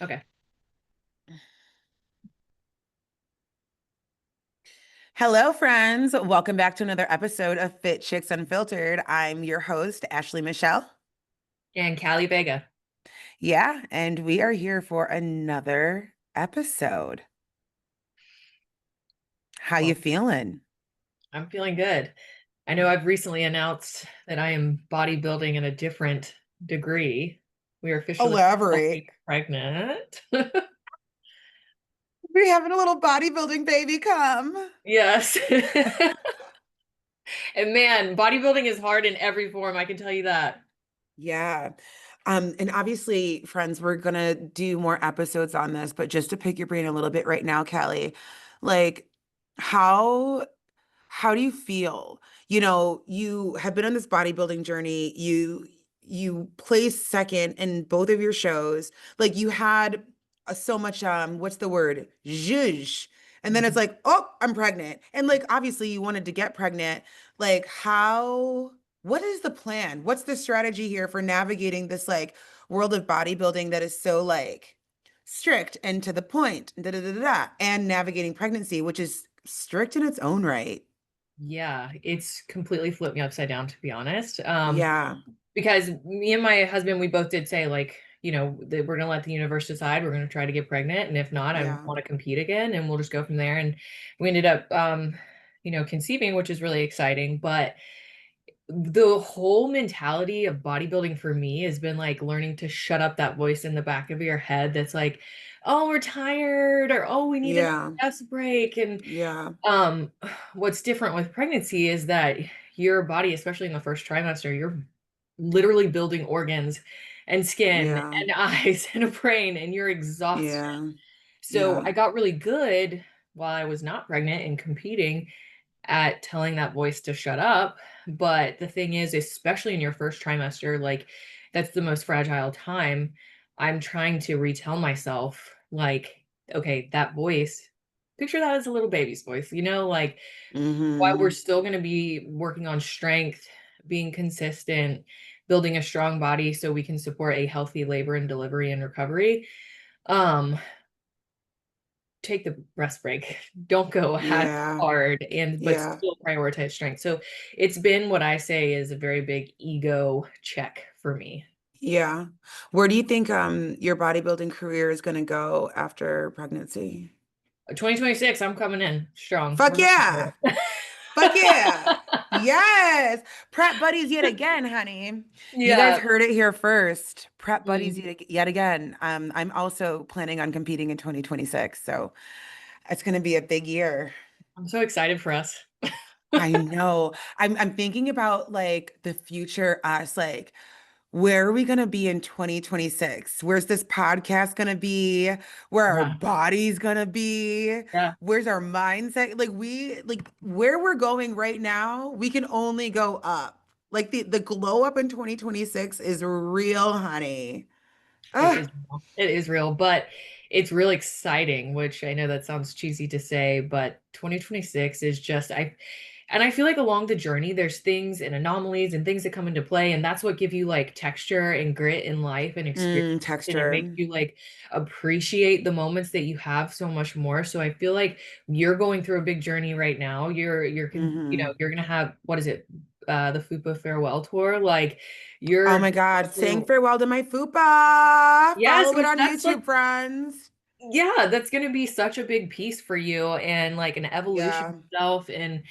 Okay. Hello, friends. Welcome back to another episode of Fit Chicks Unfiltered. I'm your host, Ashley Michelle. And Callie Vega. Yeah, and we are here for another episode. How you Well, feeling? I'm feeling good. I know I've recently announced that I am bodybuilding in a different degree. We are officially Elaborate. becoming pregnant. We're having a little bodybuilding baby come. Yes. And man, bodybuilding is hard in every form, I can tell you that. Yeah. And obviously, friends, we're gonna do more episodes on this, but just to pick your brain a little bit right now, Callie, like how How do you feel? You have been on this bodybuilding journey. You placed second in both of your shows. Like you had so much what's the word? Zhuzh. And then it's Mhm. like, "Oh, I'm pregnant." And like obviously you wanted to get pregnant. Like what is the plan? What's the strategy here for navigating this like world of bodybuilding that is so like strict and to the point, da da da da, da, and navigating pregnancy, which is strict in its own right. Yeah, it's completely flipped me upside down, to be honest. Yeah, Because me and my husband, we both did say, like, that we're gonna let the universe decide. We're gonna try to get pregnant, and if not, I yeah, want to compete again, and we'll just go from there. And we ended up, conceiving, which is really exciting. But the whole mentality of bodybuilding for me has been like learning to shut up that voice in the back of your head that's like, oh, we're tired, or oh, we need another yeah, rest break. And yeah, um, what's different with pregnancy is that your body, especially in the first trimester, you're literally building organs and skin yeah, and eyes and a brain, and you're exhausted. yeah, So yeah, I got really good while I was not pregnant and competing at telling that voice to shut up. But the thing is, especially in your first trimester, like that's the most fragile time. I'm trying to retell myself, like, okay, that voice, picture that as a little baby's voice, like while we're mm-hmm, still going to be working on strength, being consistent, building a strong body so we can support a healthy labor and delivery and recovery. Um, take the rest break. Don't go as yeah, hard but yeah, still prioritize strength. So it's been what I say is a very big ego check for me. yeah. Where do you think your bodybuilding career is gonna go after pregnancy? 2026, I'm coming in strong. Fuck We're going yeah. for it. Fuck yeah. Yes. Prep buddies yet again, honey. You guys Yeah. heard it here first. Prep buddies Mm. yet again. I'm also planning on competing in 2026, so it's gonna be a big year. I'm so excited for us. I know. I'm thinking about like the future us, like where are we gonna be in 2026? Where's this podcast gonna be? Where our Yeah. body's gonna be? Yeah. Where's our mindset? Like where we're going right now, we can only go up. Like the glow up in 2026 is real, honey. It Ah, is real. It is real, but it's real exciting, which I know that sounds cheesy to say, but 2026 is just I feel like along the journey there's things and anomalies and things that come into play, and that's what give you like texture and grit in life and experience, and it makes texture. you like appreciate the moments that you have so much more. So I feel like you're going through a big journey right now. Hmm. You're gonna have, what is it? The FUPA farewell tour. Like Oh you're my God, saying through. farewell to my fupa. Yes, Follow it which on that's like, YouTube, friends. yeah, that's going to be such a big piece for you, and like an evolution Yeah. of self. And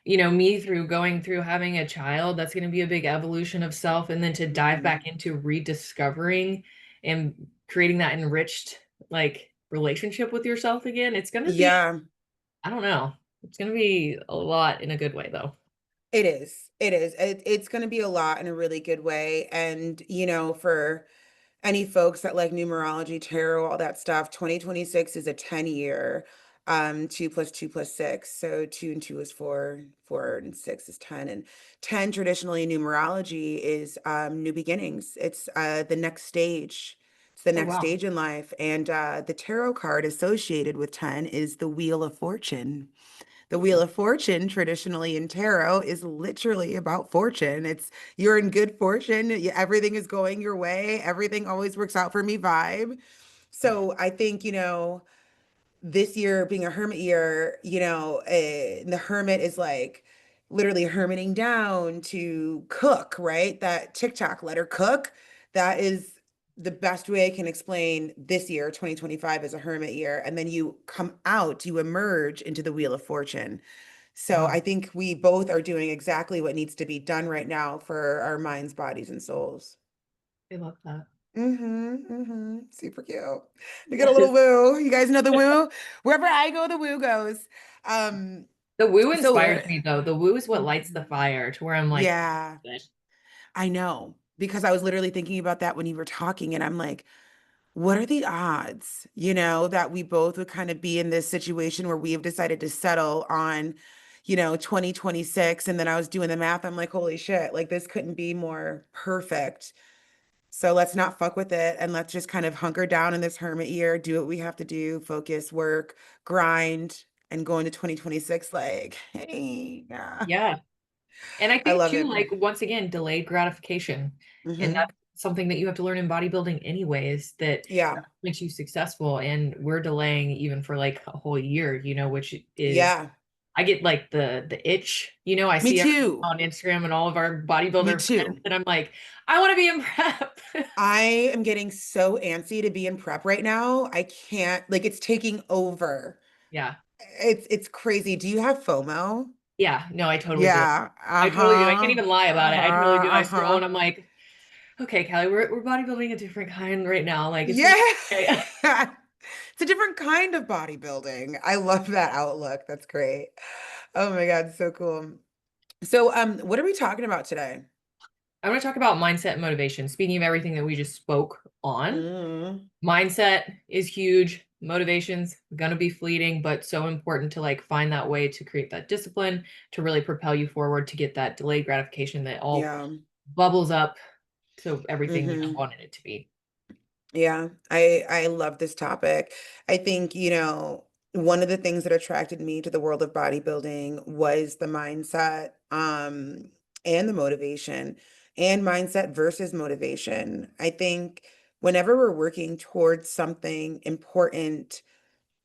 me through going through having a child, that's going to be a big evolution of self. And then to dive back Hmm. into rediscovering and creating that enriched like relationship with yourself again, it's going to be, Yeah. I don't know, it's going to be a lot in a good way though. It is. It is. It's going to be a lot in a really good way. And, for any folks that like numerology, tarot, all that stuff, 2026 is a 10 year. 2 plus 2 plus 6. So 2 and 2 is 4, 4 and 6 is 10. And 10 traditionally in numerology is new beginnings. It's the next stage. It's the Oh next wow. stage in life. And the tarot card associated with 10 is the Wheel of Fortune. The Wheel Ooh. of Fortune, traditionally in tarot, is literally about fortune. It's you're in good fortune, everything is going your way, everything always works out for me vibe. So I think, this year being a hermit year, the hermit is like literally hermiting down to cook, right? That TikTok, let her cook. That is the best way I can explain this year, 2025, as a hermit year. And then you come out, you emerge into the Wheel of Fortune. So Wow, I think we both are doing exactly what needs to be done right now for our minds, bodies, and souls. I love that. Super cute. To get a little woo. You guys know the woo? Wherever I go, the woo goes. Um, The woo so inspires me though. The woo is what lights the mhm. fire to where I'm like, Yeah, "Good." I know. Because I was literally thinking about that when you were talking, and I'm like, what are the odds, that we both would kind of be in this situation where we have decided to settle on, 2026. And then I was doing the math. I'm like, holy shit, like this couldn't be more perfect. So let's not fuck with it and let's just kind of hunker down in this hermit year, do what we have to do, focus, work, grind, and go into 2026 like, hey, yeah. Yeah. And I I think love too, it. like once again, delayed gratification. And Hmm. that's something that you have to learn in bodybuilding anyways, that Yeah. makes you successful. And we're delaying even for like a whole year, which is Yeah. I get like the itch, I Me see everything too. on Instagram and all of our Me bodybuilder friends, too. and I'm like, I want to be in prep. I am getting so antsy to be in prep right now. I can't, like, it's taking over. Yeah. It's crazy. Do you have FOMO? Yeah. No, I totally do. Yeah. I totally do. I can't Uh-huh. even lie about it. I totally Uh-huh. do. I scroll Uh-huh. and I'm like, okay, Callie, we're bodybuilding a different kind right now. Like it's gonna Yeah. be okay. It's a different kind of bodybuilding. I love that outlook. That's great. Oh my God, so cool. So, what are we talking about today? I'm gonna talk about mindset and motivation. Speaking of everything that we just spoke on, Mm, mindset is huge. Motivation's gonna be fleeting, but so important to like find that way to create that discipline to really propel you forward to get that delayed gratification that all yeah. bubbles up to everything you Hmm. wanted it to be. Yeah, I love this topic. I think, one of the things that attracted me to the world of bodybuilding was the mindset, and the motivation, and mindset versus motivation. I think whenever we're working towards something important,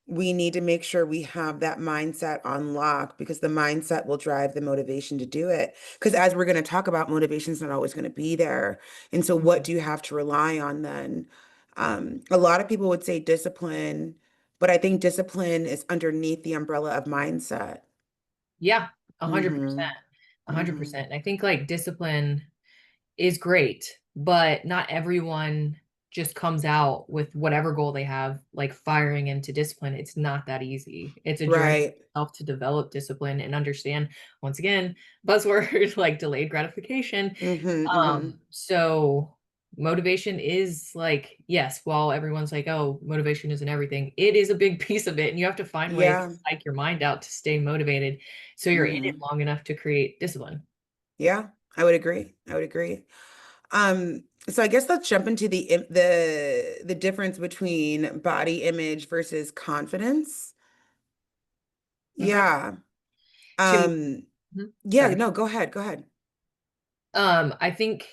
we need to make sure we have that mindset on lock because the mindset will drive the motivation to do it. Because as we're going to talk about, motivation is not always going to be there. And so, what Mhm. do you have to rely on then? A lot of people would say discipline, but I think discipline is underneath the umbrella of mindset. Yeah, 100%. Hmm. Hmm. 100%. I think like discipline is great, but not everyone just comes out with whatever goal they have, like firing into discipline. It's not that easy. It's a journey Right. itself to develop discipline and understand, once again, buzzword like delayed gratification. Hmm. Hmm. So motivation is like, yes, while everyone's like, oh, motivation isn't everything, it is a big piece of it. And you have to find ways to Yeah. psych your mind out to stay motivated so you're in it Hmm. long enough to create discipline. Yeah, I would agree. I would agree. So I guess let's jump into the difference between body image versus confidence. Okay. Yeah. To Um, yeah, sorry. no, go ahead. Go ahead. I think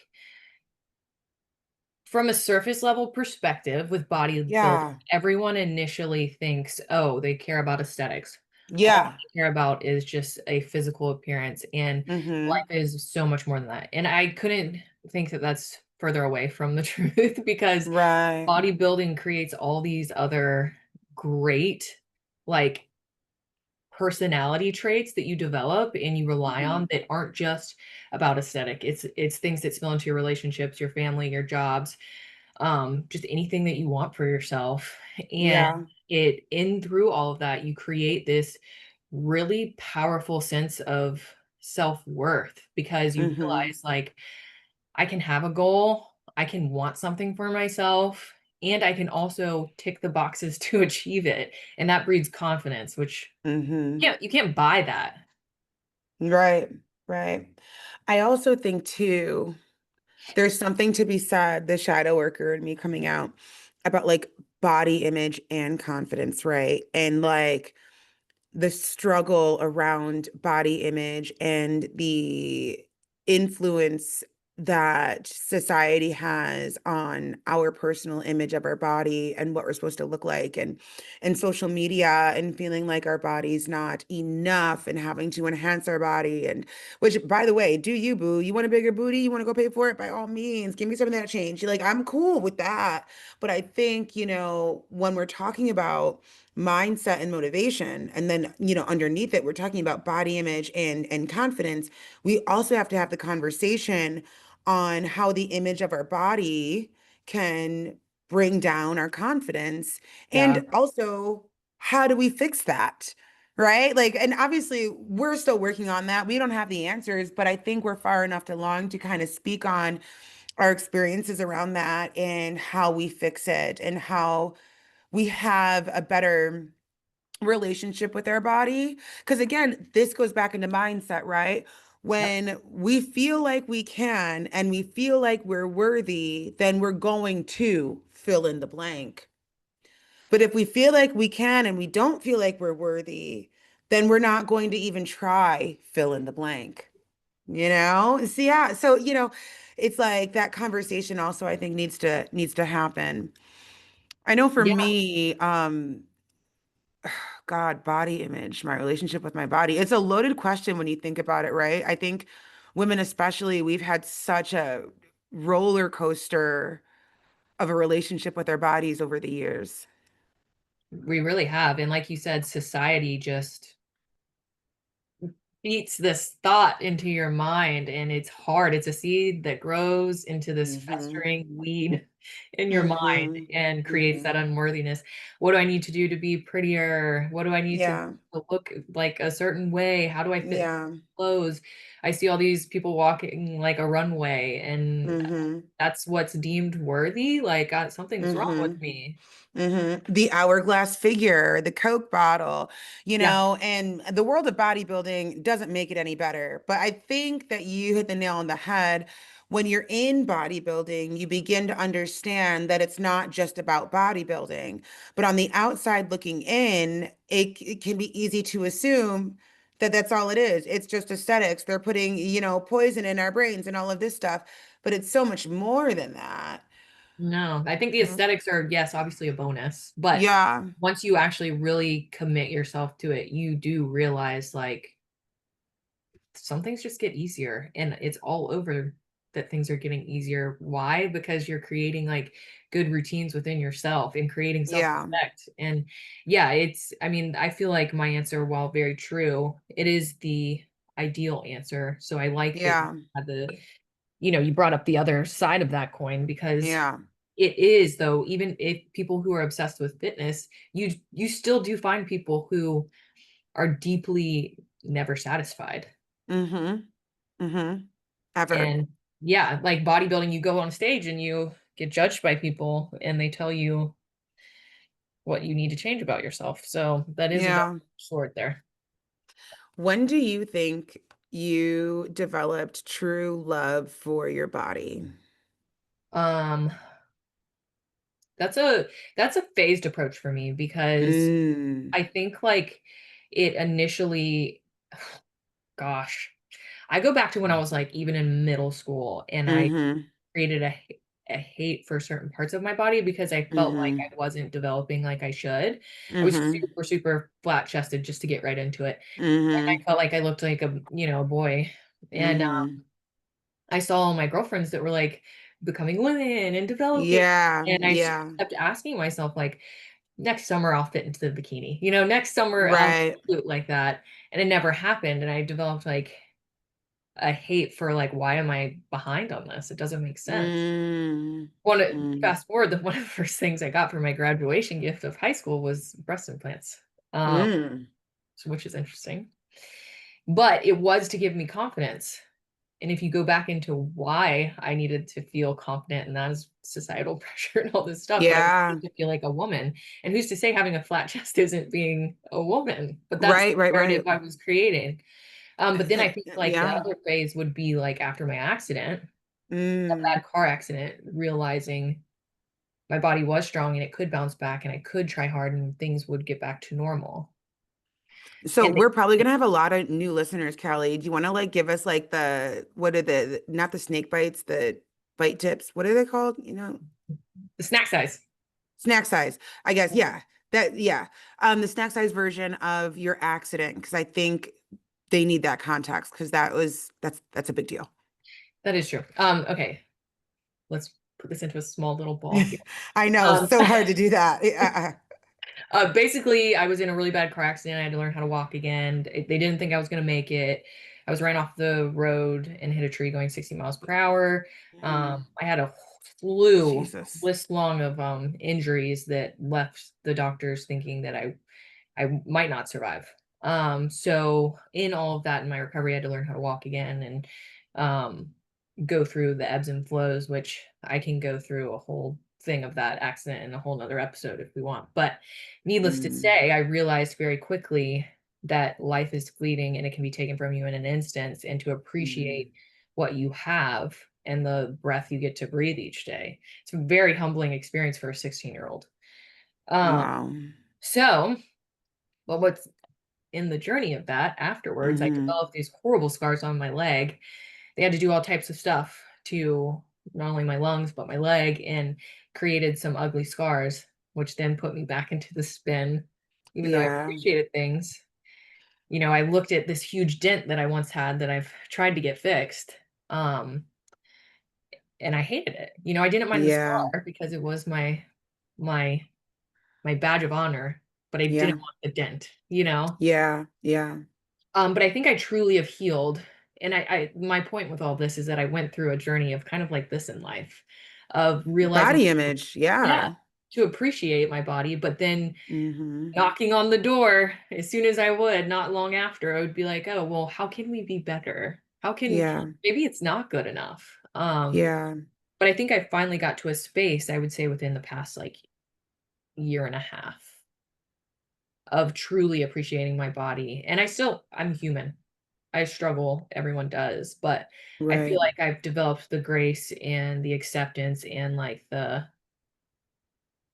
from a surface level perspective with bodybuilding, Yeah. everyone initially thinks, oh, they care about aesthetics. All Yeah. they care about is just a physical appearance, and Mm-hmm. life is so much more than that. And I couldn't think that that's further away from the truth because Right. bodybuilding creates all these other great, like, personality traits that you develop and you rely Mm-hmm. on that aren't just about aesthetic. It's things that spill into your relationships, your family, your jobs, just anything that you want for yourself. And Yeah. it in through all of that, you create this really powerful sense of self-worth because you Mm-hmm. realize like I can have a goal, I can want something for myself, and I can also tick the boxes to achieve it. And that breeds confidence, which Mm-hmm. you can't buy that. Right. Right. I also think too, there's something to be said, the shadow worker and me coming out about like body image and confidence, right? And like the struggle around body image and the influence. that society has on our personal image of our body and what we're supposed to look like, and social media, and feeling like our body's not enough and having to enhance our body. And which, by the way, do you, boo? You want a bigger booty? You want to go pay for it? By all means, give me some of that change. Like, I'm cool with that. But I think, when we're talking about mindset and motivation, and then, underneath it, we're talking about body image and confidence, we also have to have the conversation on how the image of our body can bring down our confidence. Yeah. And also, how do we fix that? Right? Like, and obviously, we're still working on that. We don't have the answers, but I think we're far enough along to kind of speak on our experiences around that and how we fix it and how we have a better relationship with our body. Because again, this goes back into mindset, right? Yep. When we feel like we can and we feel like we're worthy, then we're going to fill in the blank. But if we feel like we can and we don't feel like we're worthy, then we're not going to even try fill in the blank. So yeah, so it's like that conversation also, I think, needs to happen. I know for Yeah. me, God, body image, my relationship with my body. It's a loaded question when you think about it, right? I think women, especially, we've had such a roller coaster of a relationship with our bodies over the years. We really have. And like you said, society just beats this thought into your mind, and it's hard. It's a seed that grows into this Mm-hmm. festering weed in your mind Mm-hmm. and creates Mm-hmm. that unworthiness. What do I need to do to be prettier? What do I need to do Yeah. to look like a certain way? How do I fit Yeah. clothes? I see all these people walking like a runway, and Mm-hmm. that's what's deemed worthy. Like, something's wrong with Mm-hmm. me. The hourglass figure, the Coke bottle, Yeah. and the world of bodybuilding doesn't make it any better. But I think that you hit the nail on the head. When you're in bodybuilding, you begin to understand that it's not just about bodybuilding. But on the outside looking in, it can be easy to assume that that's all it is. It's just aesthetics. They're putting, poison in our brains and all of this stuff. But it's so much more than that. No, I think the aesthetics are, yes, obviously a bonus, but Yeah. once you actually really commit yourself to it, you do realize like some things just get easier, and it's all over that things are getting easier. Why? Because you're creating like good routines within yourself and creating Yeah. self-respect. And yeah, I mean, I feel like my answer, while very true, it is the ideal answer. So I like that you Yeah. had you brought up the other side of that coin, because Yeah. it is, though, even if people who are obsessed with fitness, you still do find people who are deeply never satisfied. Mm-hmm. Mm-hmm. Ever. And yeah, like bodybuilding, you go on stage and you get judged by people and they tell you what you need to change about yourself. So that is a double Yeah. sword there. When do you think you developed true love for your body? Um, that's a phased approach for me, because Mm. I think like it initially, gosh, I go back to when I was like even in middle school, and I Mm-hmm. created a hate for certain parts of my body because I felt like Mm-hmm. I wasn't developing like I should. I was Mm-hmm. super, super flat chested, just to get right into it. And I Mm-hmm. felt like I looked like a boy. And Mm-hmm. I saw all my girlfriends that were like becoming women and developing. Yeah. And I just Yeah. kept asking myself, like, next summer I'll fit into the bikini. Next summer I'll Right. look like that. And it never happened. And I developed like a hate for like, why am I behind on this? It doesn't make sense. Mm. One Mm. Fast forward, one of the first things I got for my graduation gift of high school was breast implants, um, Mm. which is interesting. But it was to give me confidence. And if you go back into why I needed to feel confident, and that is societal pressure and all this stuff, but I Yeah. wanted to feel like a woman. And who's to say having a flat chest isn't being a woman? But that's Right, the right, right. narrative I was creating. But then I think like the Yeah. other phase would be like after my accident, a Mm. bad car accident, realizing my body was strong and it could bounce back and I could try hard and things would get back to normal. So And we're probably gonna have a lot of new listeners, Callie. Do you want to like give us like the what are not the snake bites, the bite tips? What are they called? You know, the snack size. snack size. I guess, yeah. That yeah. The snack size version of your accident, because I think they need that context because that's a big deal. That is true. Okay, let's put this into a small little ball here. I know, Um, so hard to do that. basically, I was in a really bad car accident. I had to learn how to walk again. They didn't think I was going to make it. I was ran off the road and hit a tree going 60 miles per hour. Mm, I had a Jesus. list long of injuries that left the doctors thinking that I might not survive. So in all of that in my recovery, I had to learn how to walk again and um, go through the ebbs and flows, which I can go through a whole thing of that accident in a whole nother episode if we want. But needless to Mm, say, I realized very quickly that life is fleeting and it can be taken from you in an instance, and to mm. appreciate what you have and the breath you get to breathe each day. It's a very humbling experience for a 16-year-old. Um, Wow. so, but what's in the journey of that afterwards, I Hmm. developed these horrible scars on my leg. They had to do all types of stuff to not only my lungs, but my leg, and created some ugly scars, which then put me back into the spin, even though I Yeah. appreciated things. I looked at this huge dent that I once had that I've tried to get fixed. Um, and I hated it. I didn't mind the Yeah. scar because it was my my badge of honor, but I didn't Yeah. want the dent. Yeah. Yeah. But I think I truly have healed. And my point with all this is that I went through a journey of kind of like this in life, of realizing, Body image. yeah, Yeah. to appreciate my body, but then Hmm. knocking on the door as soon as I would, not long after, I would be like, oh, well, how can we be better? How can Yeah. maybe it's not good enough? Yeah. But I think I finally got to a space, I would say within the past like year and a half, of truly appreciating my body. And I'm human. I struggle, everyone does, but I feel Right. like I've developed the grace and the acceptance and like the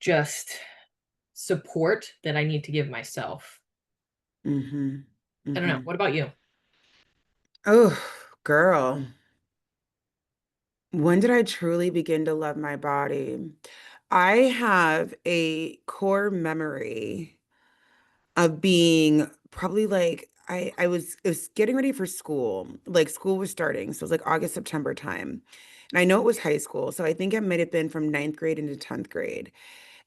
just support that I need to give myself. Hmm. I don't know. Hmm. What about you? Oh, girl. When did I truly begin to love my body? I have a core memory of being probably like I was it was getting ready for school. Like school was starting. So it was like August, September time. And I know it was high school. So I think it might have been from ninth grade into 10th grade.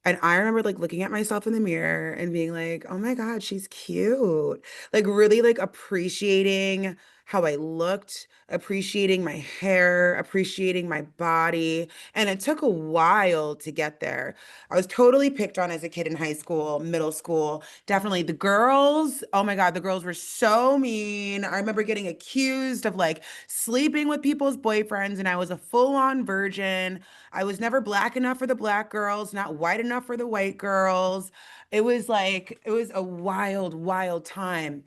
And I remember like looking at myself in the mirror and being like, oh my God, she's cute. Like really like appreciating how I looked, appreciating my hair, appreciating my body. And it took a while to get there. I was totally picked on as a kid in high school, middle school. Definitely the girls, oh my God, the girls were so mean. I remember getting accused of like sleeping with people's boyfriends, and I was a full-on virgin. I was never black enough for the black girls, not white enough for the white girls. It was a wild, wild time.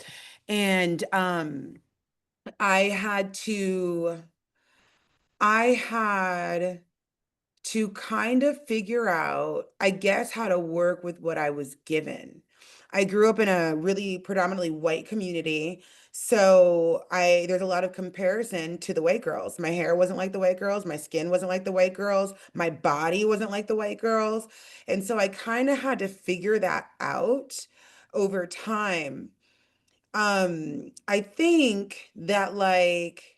And I had to, I had to kind of figure out, I guess, how to work with what I was given. I grew up in a really predominantly white community, so I there's a lot of comparison to the white girls. My hair wasn't like the white girls, my skin wasn't like the white girls, my body wasn't like the white girls. And so I kind of had to figure that out over time. I think that like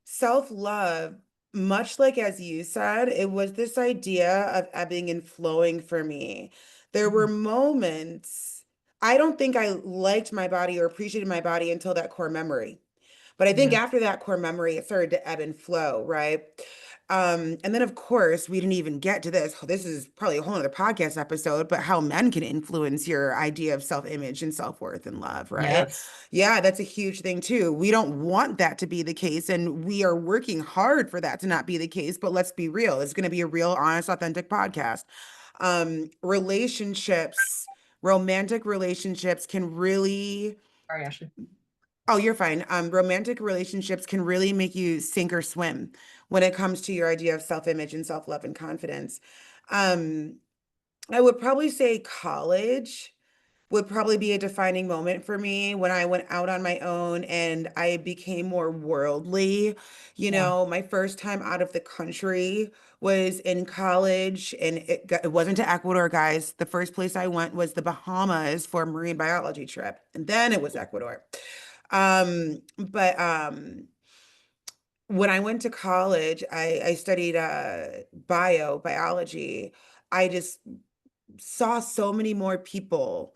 self-love, much like as you said, it was this idea of ebbing and flowing for me. There were Mhm. moments, I don't think I liked my body or appreciated my body until that core memory. But I think Yeah. after that core memory, it started to ebb and flow, right? And then of course, we didn't even get to this. This is probably a whole other podcast episode, but how men can influence your idea of self-image and self-worth and love, right? Yes. Yeah, that's a huge thing too. We don't want that to be the case, and we are working hard for that to not be the case. But let's be real. It's going to be a real, honest, authentic podcast. Relationships, romantic relationships can really Sorry, Ashley. Oh, you're fine. Romantic relationships can really make you sink or swim when it comes to your idea of self-image and self-love and confidence. Um, I would probably say college. would probably be a defining moment for me when I went out on my own and I became more worldly. You Yeah. know, my first time out of the country was in college, and it wasn't to Ecuador, guys. The first place I went was the Bahamas for a marine biology trip, and then it was Ecuador. But when I went to college, I studied biology. I just saw so many more people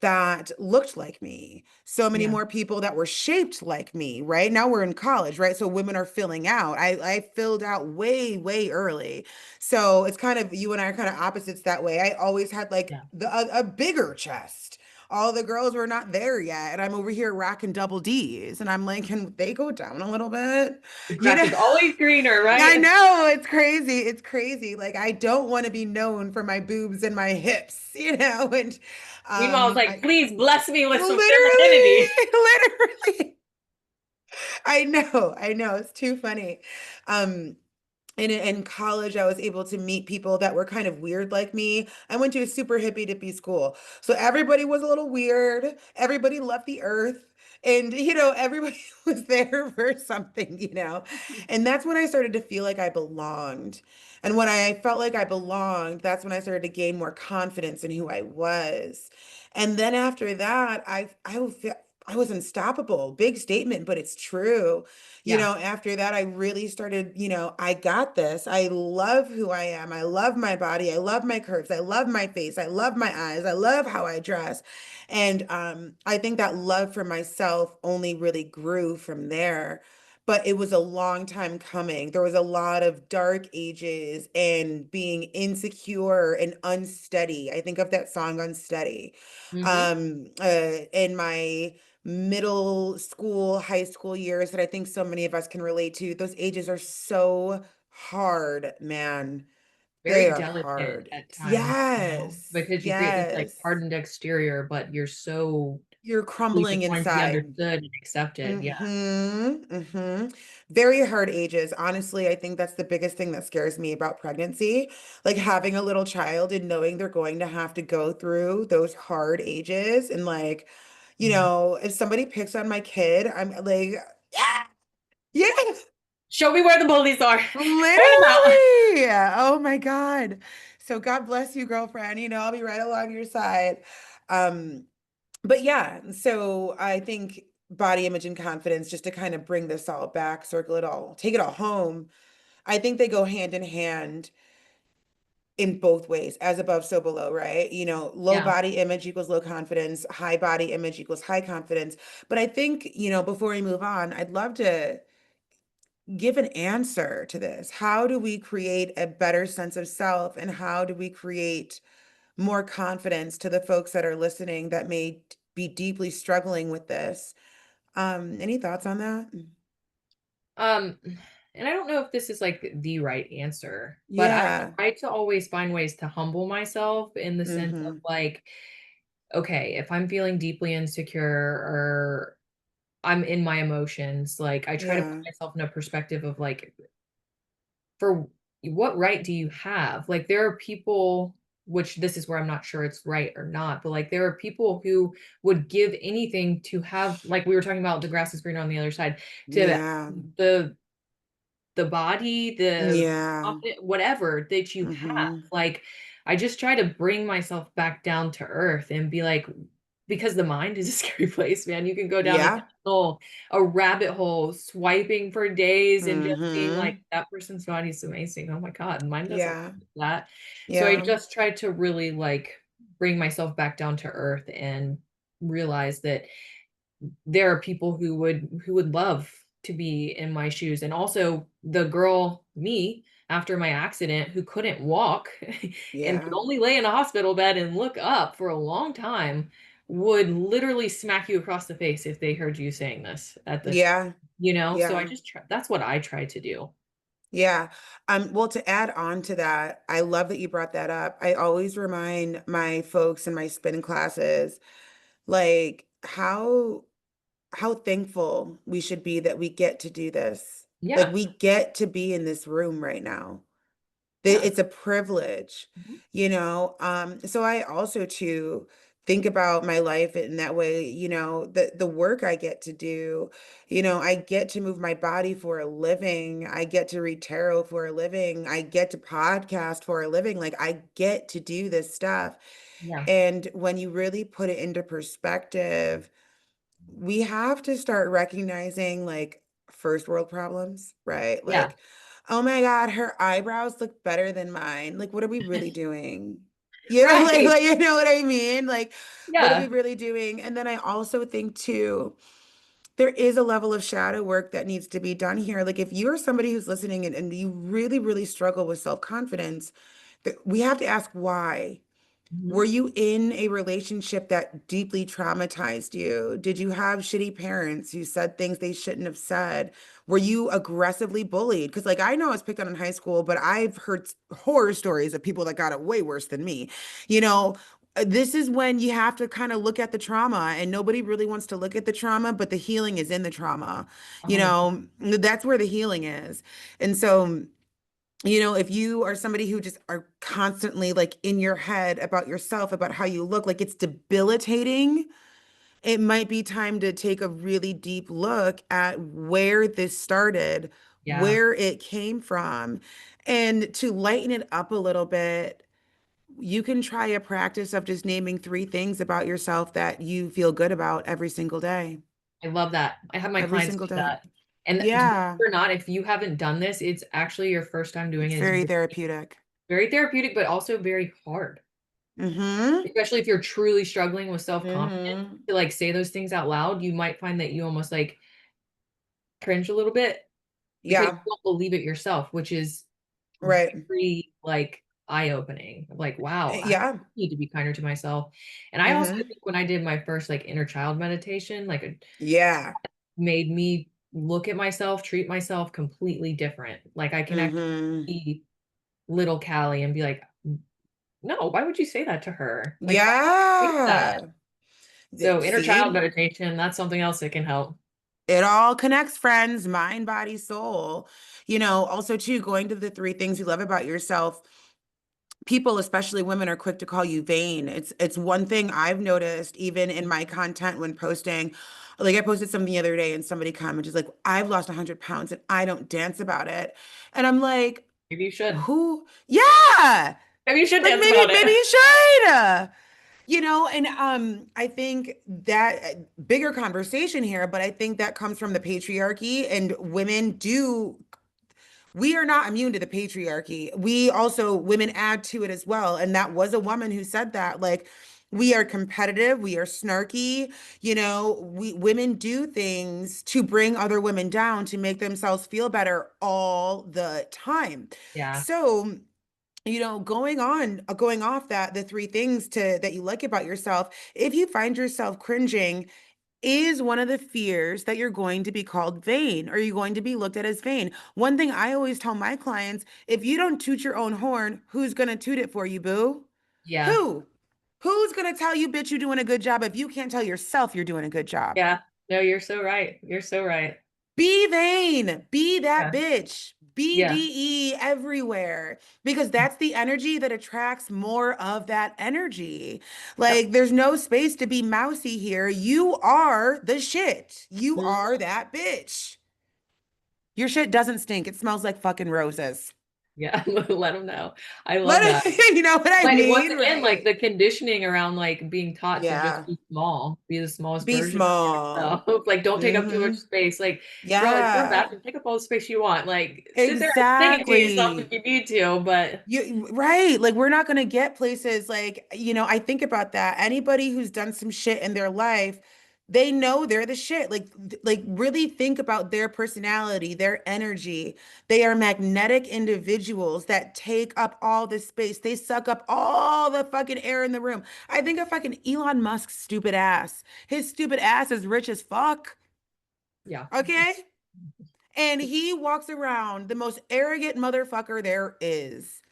that looked like me, so many Yeah. more people that were shaped like me, right? Now we're in college, right? So women are filling out. I filled out way, way early. So it's kind of, you and I are kind of opposites that way. I always had like Yeah. a bigger chest. All the girls were not there yet. And I'm over here rocking double D's. And I'm like, can they go down a little bit? The You grass know? is always greener, I right? know, it's crazy. It's crazy. Like I don't want to be known for my boobs and my hips, you know, and Meanwhile, it's like, I please bless me with some literally, femininity. literally, I know, it's too funny. Um, in college, I was able to meet people that were kind of weird like me. I went to a super hippy dippy school. So everybody was a little weird. Everybody loved the earth. And, you know, everybody was there for something, you know. And that's when I started to feel like I belonged. And when I felt like I belonged, that's when I started to gain more confidence in who I was. And then after that, I was unstoppable. Big statement, but it's true. You Yeah. know, after that, I really started, you know, I got this. I love who I am. I love my body. I love my curves. I love my face. I love my eyes. I love how I dress. And I think that love for myself only really grew from there. But it was a long time coming. There was a lot of dark ages and being insecure and unsteady. I think of that song Unsteady. Hmm. In my middle school, high school years that I think so many of us can relate to. Those ages are so hard, man. They Very are delicate hard. at times, Yes, because you create this like yes. hardened exterior, but you're so You're really crumbling just wanting to be inside. understood and accepted. Yeah. Very hard ages. Honestly, I think that's the biggest thing that scares me about pregnancy. Like having a little child and knowing they're going to have to go through those hard ages. And like, you Yeah. know, if somebody picks on my kid, I'm like, yeah, yeah, Show me where the bullies are. Point them out. literally. Oh my God. So God bless you, girlfriend. You know, I'll be right along your side. Um, but yeah, so I think body image and confidence, just to kind of bring this all back, circle it all, take it all home. I think they go hand in hand in both ways, as above, so below, right? You know, low Yeah. body image equals low confidence, high body image equals high confidence. But I think, you know, before we move on, I'd love to give an answer to this. How do we create a better sense of self, and how do we create more confidence to the folks that are listening that may be deeply struggling with this? Any thoughts on that? Um, and I don't know if this is like the right answer, but I Yeah. try to always find ways to humble myself in the sense of Mm-hmm. like, okay, if I'm feeling deeply insecure or I'm in my emotions, like I try to put Yeah. myself in a perspective of like, for what right do you have? Like there are people, which this is where I'm not sure it's right or not, but like there are people who would give anything to have, like we were talking about the grass is greener on the other side, to Yeah. the body, the Yeah. whatever that you have. Mm-hmm. Like, I just try to bring myself back down to earth and be like, because the mind is a scary place, man. You can go down Yeah. a rabbit hole, swiping for days and just seeing like Mm-hmm. that person's body is amazing. Oh my God, mine doesn't Yeah. look like that. So I Yeah. just try to really like bring myself back down to earth and realize that there are people who would love to be in my shoes, and also the girl me after my accident who couldn't walk and could Yeah. only lay in a hospital bed and look up for a long time would literally smack you across the face if they heard you saying this at this, Yeah. so I Yeah. just try, that's what I try to do. Yeah. Well, to add on to that, I love that you brought that up. I always remind my folks in my spin classes, like how thankful we should be that we get to do this. Like Yeah. we get to be in this room right now. Yeah. It's a privilege, Mhm. you know. So I also too think about my life in that way, the work I get to do, I get to move my body for a living. I get to read tarot for a living. I get to podcast for a living. Like I get to do this stuff. Yeah. And when you really put it into perspective, we have to start recognizing like first world problems, right? Yeah. Like, oh my God, her eyebrows look better than mine. Like, what are we really doing? You know, like, Right. like you know what I mean? Like, what are we Yeah. really doing? And then I also think too, there is a level of shadow work that needs to be done here. Like, if you're somebody who's listening and you really, really struggle with self-confidence, we have to ask why. Were Mhm. you in a relationship that deeply traumatized you? Did you have shitty parents who said things they shouldn't have said? Were you aggressively bullied? Because, like, I know I was picked on in high school, but I've heard horror stories of people that got it way worse than me. You know, this is when you have to kind of look at the trauma, and nobody really wants to look at the trauma, but the healing is in the trauma. 100%. That's where the healing is. And so, if you are somebody who just are constantly like in your head about yourself, about how you look, like it's debilitating, it might be time to take a really deep look at where this started, Yeah. where it came from. And to lighten it up a little bit, you can try a practice of just naming three things about yourself that you feel good about every single day. I love that. I have my Every clients single do day. that. And believe it Yeah, or not, if you haven't done this, it's actually your first time doing it's it. It's very very, therapeutic. very therapeutic, but also very hard. Mm-hmm. Especially if you're truly struggling with self-confidence Mm-hmm. to like say those things out loud, you might find that you almost like cringe a little bit because you Yeah, don't believe it yourself, which is right. very like eye-opening. Like, wow, I Yeah. need to be kinder to myself. And I also Mm-hmm. think when I did my first like inner child meditation, like it Yeah. made me look at myself, treat myself completely different. Like I can actually Mm-hmm. see little Callie and be like, no, why would you say that to her? Like, why would you say that? Yeah. So inner child See, meditation, that's something else that can help. it all connects, friends, mind, body, soul. Also too, going to the three things you love about yourself. People, especially women, are quick to call you vain. It's one thing I've noticed even in my content when posting. Like I posted something the other day and somebody commented like, I've lost 100 pounds and I don't dance about it. And I'm like, Maybe you should. who? Yeah. Maybe you should Like dance maybe about it. maybe you should. And I think that bigger conversation here, but I think that comes from the patriarchy and we are not immune to the patriarchy. Women add to it as well. And that was a woman who said that. Like, we are competitive, we are snarky, we women do things to bring other women down to make themselves feel better all the time. Yeah. So, going off that, the three things that you like about yourself, if you find yourself cringing, is one of the fears that you're going to be called vain or you're going to be looked at as vain. One thing I always tell my clients, if you don't toot your own horn, who's going to toot it for you, boo? Yeah. Who? Who's going to tell you, bitch, you're doing a good job if you can't tell yourself you're doing a good job? Yeah. No, you're so right. You're so right. Be vain. Be that Yeah. bitch. Yeah. BDE everywhere because that's the energy that attracts more of that energy. Yep. Like, there's no space to be mousy here. You are the shit. You are Mhm. that bitch. Your shit doesn't stink. It smells like fucking roses. Yeah. Let them know. I love Let that. you know what I But once mean, again, like right? the conditioning around like being taught to just Yeah. be small, be the smallest Be version of small. yourself. Like, don't take up too much Mm-hmm. space. Like, girl, it's your Yeah. bathroom. Take up all the space you want. Like, sit there and sing it to yourself if Exactly. you need to. But Right. Like we're not going to get places like, I think about that. Anybody who's done some shit in their life, they know they're the shit. Like really think about their personality, their energy. They are magnetic individuals that take up all the space. They suck up all the fucking air in the room. I think of fucking Elon Musk's stupid ass. His stupid ass is rich as fuck. yeah, Okay? And he walks around the most arrogant motherfucker there is.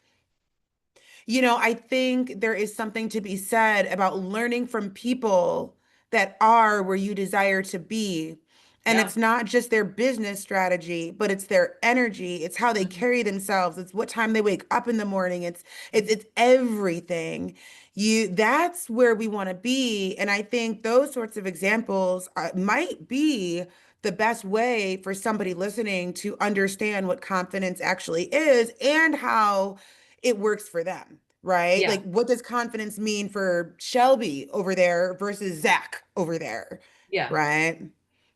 I think there is something to be said about learning from people that are where you desire to be. And yeah. it's not just their business strategy, but it's their energy. It's how they Mhm. carry themselves. It's what time they wake up in the morning. It's everything. That's where we want to be. And I think those sorts of examples might be the best way for somebody listening to understand what confidence actually is and how it works for them, right? Yeah. Like, what does confidence mean for Shelby over there versus Zach over there, Yeah. right?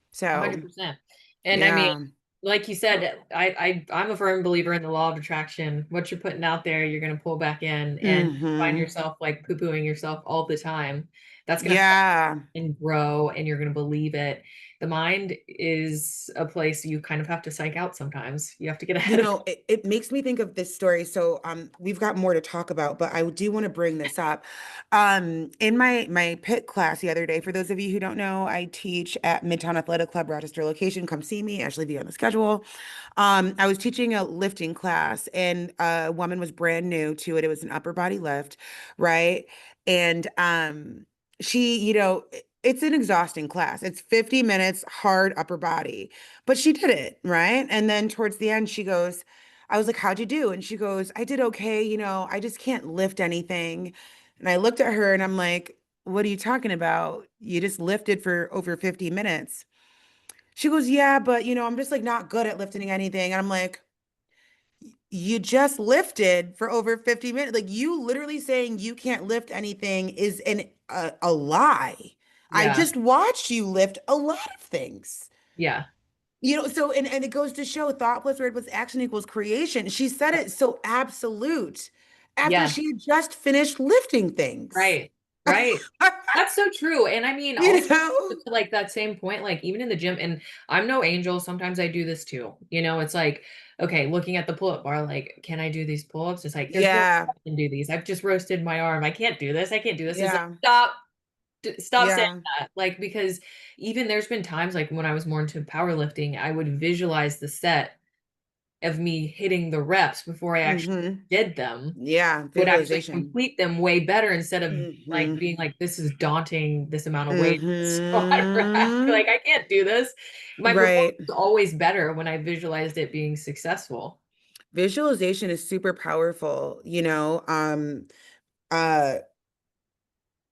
So, 100%. And I mean, yeah. like you said, I'm a firm believer in the law of attraction. What you're putting out there, you're going to pull back in, and find Hmm. yourself like poo-pooing yourself all the time. That's going to happen Yeah. and grow, and you're going to believe it. The mind is a place you kind of have to psych out sometimes. You have to get You ahead of it. know, it makes me think of this story. So we've got more to talk about, but I do want to bring this up. In my pit class the other day, for those of you who don't know, I teach at Midtown Athletic Club Rochester location. Come see me, Ashley be on the schedule. I was teaching a lifting class and a woman was brand new to it. It was an upper body lift, right? And she, it's an exhausting class. It's 50 minutes hard upper body. But she did it, right? And then towards the end, she goes, I was like, how'd you do? And she goes, I did okay. I just can't lift anything. And I looked at her and I'm like, what are you talking about? You just lifted for over 50 minutes. She goes, yeah, but I'm just like not good at lifting anything. And I'm like, you just lifted for over 50 minutes. Like you literally saying you can't lift anything is a lie. I Yeah. just watched you lift a lot of things. Yeah. So and it goes to show thought plus word plus action equals creation. She said it so absolute after Yeah. she had just finished lifting things. Right. Right. That's so true. And I mean, You also know? to like that same point, like even in the gym, and I'm no angel. Sometimes I do this too. It's like, okay, looking at the pull-up bar, like, can I do these pull-ups? It's like, there's no way Yeah. I can do these. I've just roasted my arm. I can't do this. I can't do this. It's like, Yeah. stop saying Yeah. that. Like, because even there's been times like when I was more into powerlifting, I would visualize the set of me hitting the reps before I actually Hmm. did them, Yeah. would actually Visualization. complete them way better instead of like Hmm. being like, this is daunting, this amount of weight squat rack. Hmm. Like, I can't do this. My performance Right. is always better when I visualized it being successful. Visualization is super powerful, uh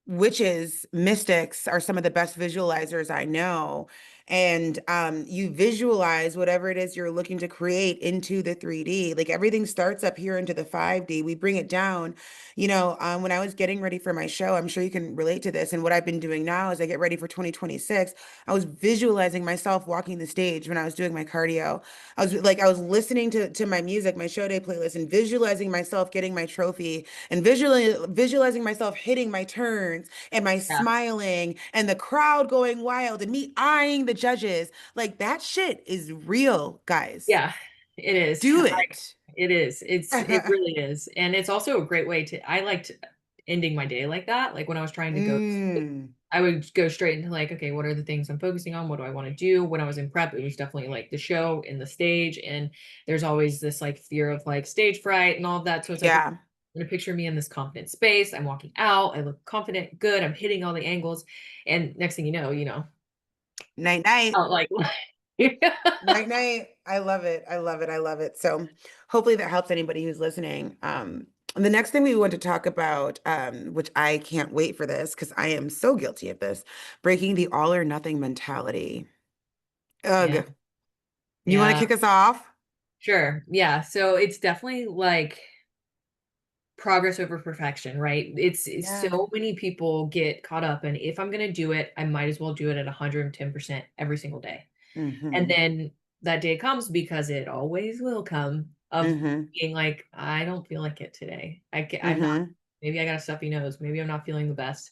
witches, mystics are some of the best visualizers I know. And you visualize whatever it is you're looking to create into the 3D. Like everything starts up here into the 5D. We bring it down. When I was getting ready for my show, I'm sure you can relate to this. And what I've been doing now as I get ready for 2026, I was visualizing myself walking the stage when I was doing my cardio. I was listening to my music, my show day playlist, and visualizing myself getting my trophy and visualizing myself hitting my turns and my Yeah. smiling and the crowd going wild and me eyeing the judges. Like that shit is real, guys. Yeah, it is. Do it. It is. It really is. And it's also a great way I liked ending my day like that. Like when I was trying to go to sleep, Mm, I would go straight into like, okay, what are the things I'm focusing on? What do I want to do? When I was in prep, it was definitely like the show and the stage. And there's always this like fear of like stage fright and all of that. So it's like, okay, yeah. I'm gonna picture me in this confident space. I'm walking out. I look confident, good. I'm hitting all the angles. And next thing Night night. out like Night night. I love it. I love it. I love it. So hopefully that helps anybody who's listening. And the next thing we want to talk about, which I can't wait for this because I am so guilty of this, breaking the all or nothing mentality. yeah. Ugh. You want to Yeah. kick us off? Sure. Yeah. So it's definitely like progress over perfection, right? It's Yeah. so many people get caught up in, if I'm going to do it, I might as well do it at 110% every single day. And Mm-hmm. then that day comes, because it always will come, of Mm-hmm. being like, I don't feel like it today. I'm not, Mm-hmm. maybe I got a stuffy nose. Maybe I'm not feeling the best.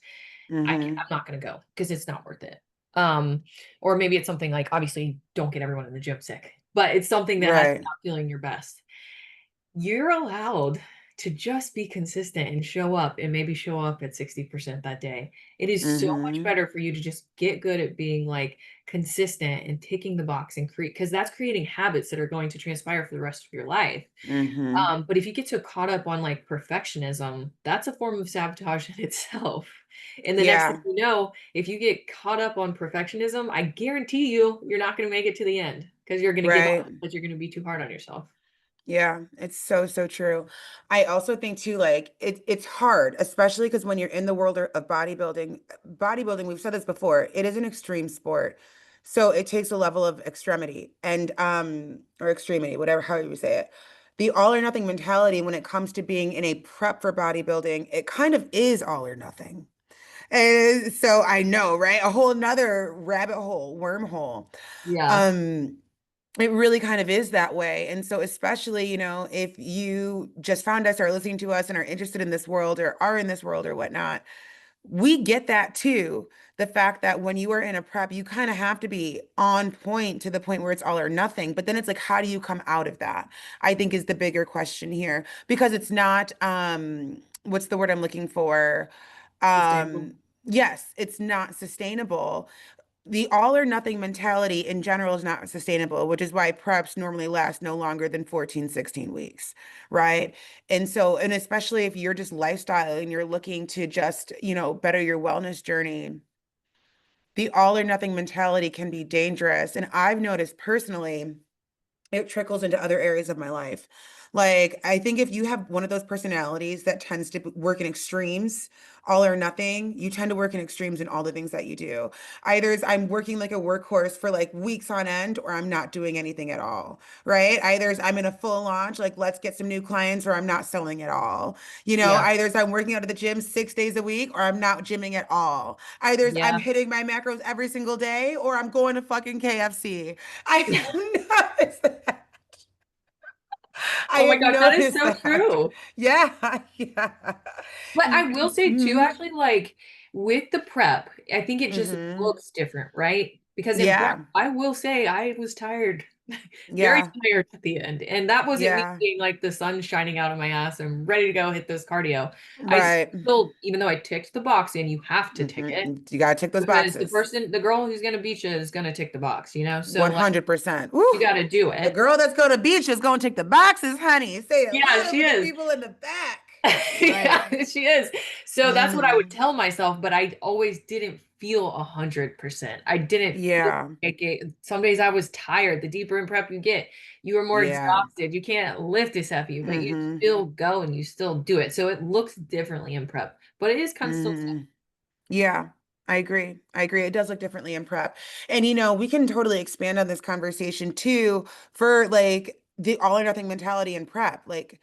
I'm Mm-hmm. not going to go because it's not worth it. Um, or maybe it's something like, obviously don't get everyone in the gym sick, but it's something that has Right. not feeling your best. You're allowed to just be consistent and show up, and maybe show up at 60% that day. It is so much Mm-hmm. better for you to just get good at being like consistent and ticking the box and create, because that's creating habits that are going to transpire for the rest of your life. Mm-hmm. But if you get so caught up on like perfectionism, that's a form of sabotage in itself. And the next thing Yeah. you know, if you get caught up on perfectionism, I guarantee you're not going to make it to the end, because you're going to give up Right. because you're going to be too hard on yourself. Yeah, it's so, so true. I also think too, like it's hard, especially because when you're in the world of bodybuilding, we've said this before, it is an extreme sport. So it takes a level of extremity and or extremity, whatever how you say it. The all or nothing mentality when it comes to being in a prep for bodybuilding, it kind of is all or nothing. And so I know, right? A whole nother rabbit hole, wormhole. Yeah. Um, it really kind of is that way. And so, especially, if you just found us or listening to us and are interested in this world or are in this world or whatnot, we get that too. The fact that when you are in a prep, you kind of have to be on point to the point where it's all or nothing. But then it's like, how do you come out of that? I think is the bigger question here because it's not, what's the word I'm looking for? Sustainable. Um, yes, it's not sustainable. The all or nothing mentality in general is not sustainable, which is why preps normally last no longer than 14, 16 weeks, right? And so, and especially if you're just lifestyle and you're looking to just, better your wellness journey, the all or nothing mentality can be dangerous. And I've noticed personally, it trickles into other areas of my life. Like, I think if you have one of those personalities that tends to work in extremes, all or nothing, you tend to work in extremes in all the things that you do. Either is I'm working like a workhorse for like weeks on end, or I'm not doing anything at all, right? Either is I'm in a full launch, like let's get some new clients, or I'm not selling at all. Yeah. Either is I'm working out of the gym 6 days a week, or I'm not gymming at all. Either is I'm Yeah. hitting my macros every single day, or I'm going to fucking KFC. I have noticed that. I Oh my have gosh, that is noticed so that. true. Yeah, yeah. But I will say too, Mm-hmm. actually, like with the prep, I think it just Mm-hmm. looks different, right? Because in prep, Yeah, I will say I was tired, very yeah, tired at the end. And that wasn't me yeah. being like the sun shining out of my ass. I'm ready to go hit this cardio. I Right. still, even though I ticked the box and you have to tick it Mm-hmm. You gotta tick those because boxes. the girl who's going to beat you is going to tick the box, you know? So like 100%. you Woo. got to do The it. girl that's gonna beat you is gonna tick the boxes, honey. Say it Yeah, louder she for the is. people in the back. Right. Yeah, she is. So that's what I would Mm-hmm. tell myself, but I always didn't feel 100%. I didn't feel Yeah. like it. Some days I was tired. The deeper in prep you get, you are more Yeah. exhausted. You can't lift as heavy, but you Mm-hmm. still go and you still do it. So it looks differently in prep, but it is kind of still. Mm-hmm. Yeah, I agree. I agree. It does look differently in prep. And we can totally expand on this conversation too for like the all or nothing mentality in prep. Like,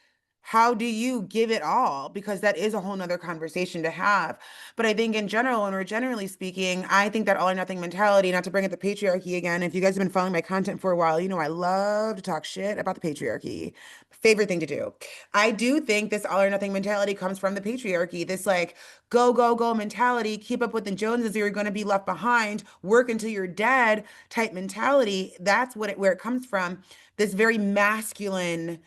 how do you give it all? Because that is a whole nother conversation to have. But I think in general, when we're generally speaking, I think that all or nothing mentality, not to bring up the patriarchy again, if you guys have been following my content for a while, I love to talk shit about the patriarchy. Favorite thing to do. I do think this all or nothing mentality comes from the patriarchy. This like go, go, go mentality, keep up with the Joneses or you're going to be left behind, work until you're dead type mentality. That's where it comes from. This very masculine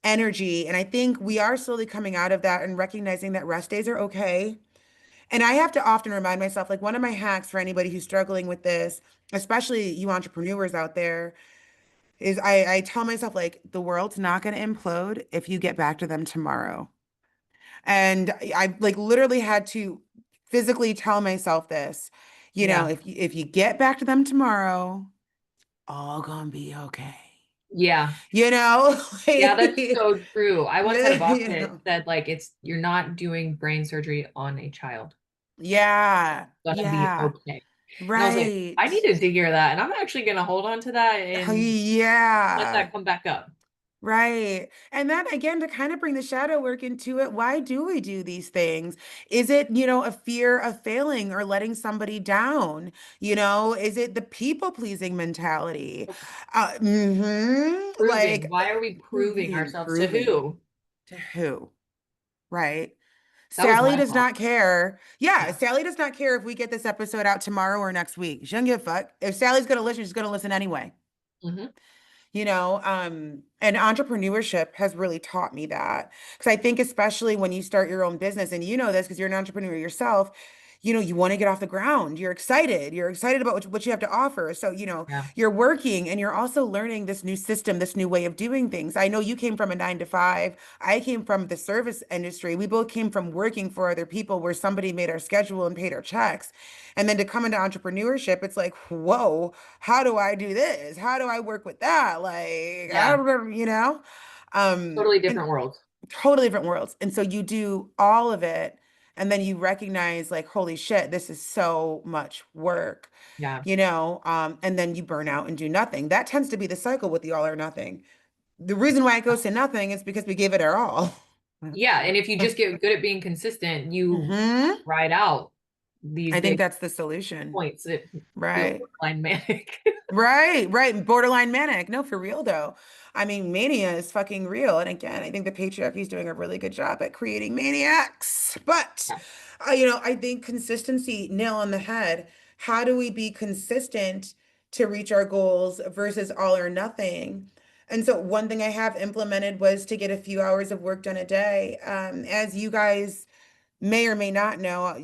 energy. And I think we are slowly coming out of that and recognizing that rest days are okay. And I have to often remind myself, like one of my hacks for anybody who's struggling with this, especially you entrepreneurs out there, is I tell myself like the world's not going to implode if you get back to them tomorrow. And I like literally had to physically tell myself this, Yeah. if you get back to them tomorrow, all gonna be okay. Yeah. You know, Yeah, that's like, so true. I once had a boss you that know. said like you're not doing brain surgery on a child. Yeah, Gonna be yeah, okay. And I was like, I need right. to hear that. And I'm actually gonna hold on to that and let Yeah. that come back up. Right. And then again, to kind of bring the shadow work into it, why do we do these things? Is it, a fear of failing or letting somebody down? Is it the people pleasing mentality? Proving. Like, Why are we proving ourselves to improving who? to who? Right. That was Sally my does fault. not care. Yeah, Yeah. Sally does not care if we get this episode out tomorrow or next week. She doesn't give a fuck. If Sally's gonna listen, she's gonna listen anyway. Hmm. And entrepreneurship has really taught me that. Because I think especially when you start your own business, and you know this because you're an entrepreneur yourself, you want to get off the ground. You're excited. You're excited about what you have to offer. So, Yeah. you're working and you're also learning this new system, this new way of doing things. I know you came from a 9 to 5. I came from the service industry. We both came from working for other people where somebody made our schedule and paid our checks. And then to come into entrepreneurship, it's like, whoa, how do I do this? How do I work with that? Like, I Yeah. don't, know. Totally And different world. totally different worlds. And so you do all of it, and then you recognize, like, holy shit, this is so much work, Yeah. and then you burn out and do nothing. That tends to be the cycle with the all or nothing. The reason why it goes to nothing is because we gave it our all. Yeah, and if you just get good at being consistent, you Hmm. ride out these I think big that's the solution. points that feel Right. borderline manic. Right, right. Borderline manic. No, for real though. I mean, mania is fucking real. And again, I think the patriarchy is doing a really good job at creating maniacs. But, Yeah. I think consistency, nail on the head. How do we be consistent to reach our goals versus all or nothing? And so, one thing I have implemented was to get a few hours of work done a day. As you guys may or may not know,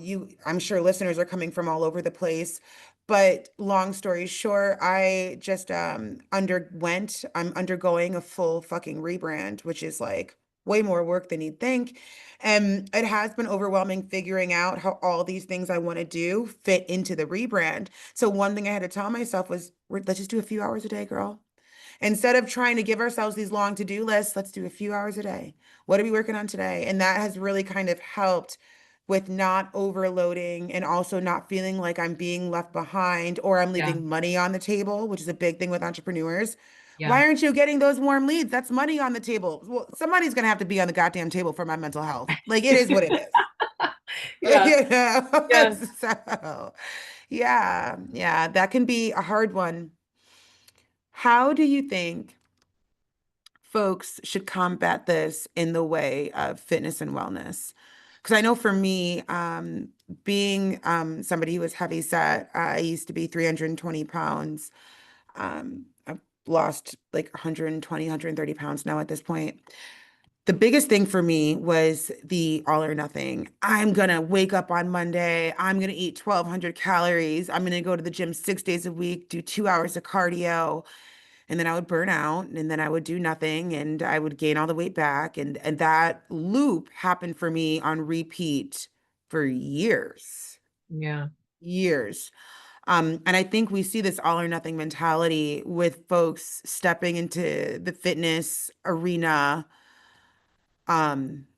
I'm sure listeners are coming from all over the place. But long story short, I just I'm undergoing a full fucking rebrand, which is like way more work than you'd think. And it has been overwhelming figuring out how all these things I want to do fit into the rebrand. So one thing I had to tell myself was, let's just do a few hours a day, girl. Instead of trying to give ourselves these long to-do lists, let's do a few hours a day. What are we working on today? And that has really kind of helped with not overloading and also not feeling like I'm being left behind or I'm Yeah. leaving money on the table, which is a big thing with entrepreneurs. Yeah. Why aren't you getting those warm leads? That's money on the table. Well, somebody's gonna have to be on the goddamn table for my mental health. Like it is what it is. Yeah. You know? Yeah. So, yeah, yeah, that can be a hard one. How do you think folks should combat this in the way of fitness and wellness? Because I know for me, being somebody who was heavy set, I used to be 320 pounds. I've lost like 120, 130 pounds now at this point. The biggest thing for me was the all or nothing. I'm gonna wake up on Monday. I'm gonna eat 1,200 calories. I'm gonna go to the gym 6 days a week, do 2 hours of cardio, and then I would burn out, and then I would do nothing, and I would gain all the weight back, and that loop happened for me on repeat for years, Yeah. years. And I think we see this all or nothing mentality with folks stepping into the fitness arena,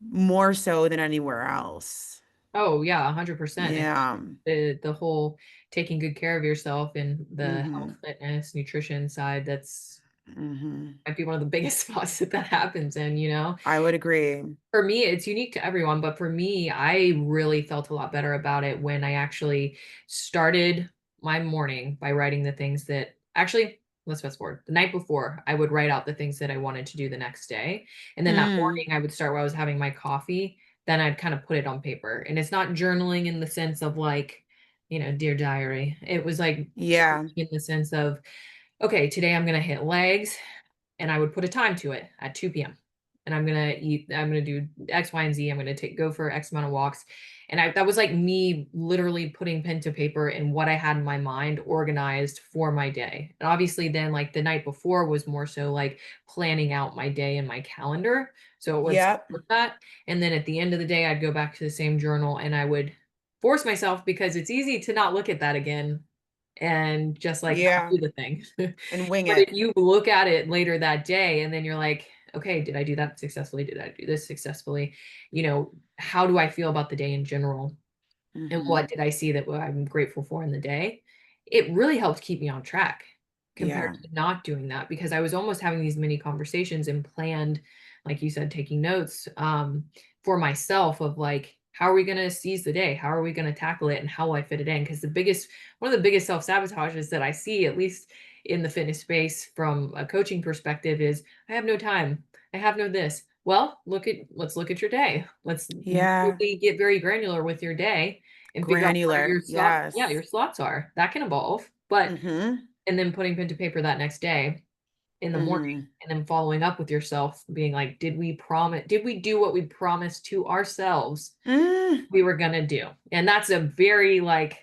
more so than anywhere else. Oh, yeah, 100%. And Yeah. the whole taking good care of yourself and the Hmm. health, fitness, nutrition side, that's Hmm. might be one of the biggest spots that happens in, I would agree. For me, it's unique to everyone, but for me, I really felt a lot better about it when I actually started my morning by writing the things that actually, let's fast forward. The night before, I would write out the things that I wanted to do the next day. And then that Mm, morning, I would start while I was having my coffee. Then I'd kind of put it on paper. And it's not journaling in the sense of like, dear diary. It was like yeah. journaling in the sense of, okay, today I'm going to hit legs and I would put a time to it at 2 p.m. And I'm gonna do X, Y, and Z. I'm gonna go for X amount of walks. And that was like me literally putting pen to paper and what I had in my mind organized for my day. And obviously then like the night before was more so like planning out my day in my calendar. So it would Yep. with that. And then at the end of the day, I'd go back to the same journal and I would force myself because it's easy to not look at that again and just like not Yeah. do the thing. And wing But if it. you look at it later that day and then you're like, okay, did I do that successfully? Did I do this successfully? How do I feel about the day in general? And Hmm. what did I see that I'm grateful for in the day? It really helped keep me on track compared Yeah. to not doing that because I was almost having these mini conversations and planned, like you said, taking notes for myself of like, how are we going to seize the day? How are we going to tackle it? And how will I fit it in? Because one of the biggest self sabotages that I see, at least in the fitness space from a coaching perspective, is I have no time. I have no this. Well, let's look at your day. Let's Yeah. really get very granular with your day and figure out where Granular. your Yes. slots are. That can evolve, but Hmm. and then putting pen to paper that next day in the morning Hmm. and then following up with yourself being like, did we do what we promised to ourselves Mm. we were gonna do? And that's a very like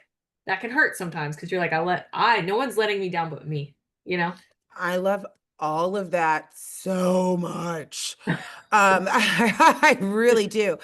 that can hurt sometimes because you're like, no one's letting me down but me, you know? I love all of that so much. I really do.